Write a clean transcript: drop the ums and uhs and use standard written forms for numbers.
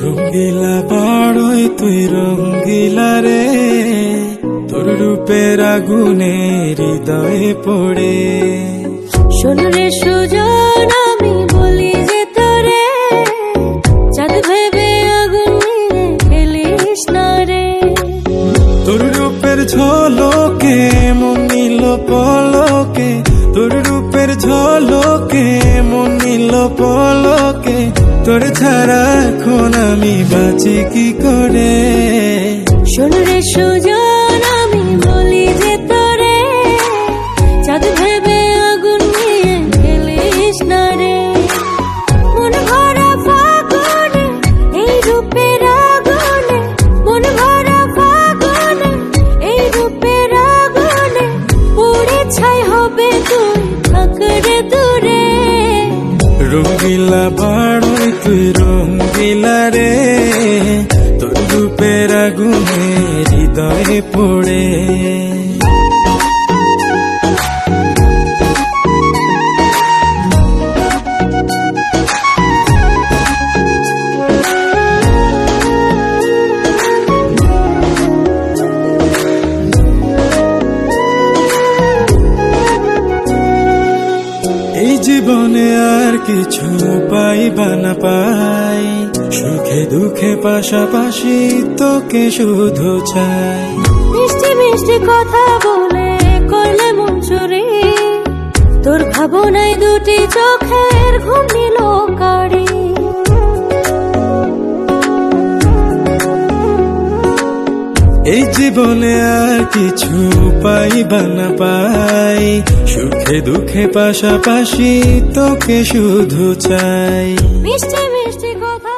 রঙ্গিলা পাড়ই তুই রঙ্গিলা রে, তোর রূপের আগুনে হৃদয়ে পড়ে। শোন রে সুজন, আমি বলি যে তোরে, চাঁদ ভেবে আগুন নিয়ে খেলিস না রে। তোর রূপের ঝলকে মন নিল পলকে, তোর রূপের ঝলকে মন নিল পলকে, তোর ছাড়া এখন আমি বাঁচি কি করে। শোন রে সুজন, আমি বলি যে তোরে, চাঁদ ভেবে আগুন নিয়ে খেলিস না রে। মন ভরা ফাগুনে এই রূপের আগুনে, মন ভরা ফাগুনে এই রূপের আগুনে, পুড়ে ছাই হবে তুই থাক রে দূরে। রঙ্গিলা পাড়ই তুই রঙ্গিলা রে, তোর রূপের আগুনে হৃদয়ে পড়ে। এই জীবনে আর কিছু পাইবা না পাই, সুখে দুঃখে পাশাপাশি তোকে শুধু চাই। মিষ্টি মিষ্টি কথা বলে করলে মন চুরি, তোর ভাবনায় দুটি চোখের ঘুম নিল কারি। এই জীবনে আর কিছু পাইবা না পাই, সুখে দুঃখে পাশাপাশি তোকে শুধু চাই। মিষ্টি মিষ্টি কথা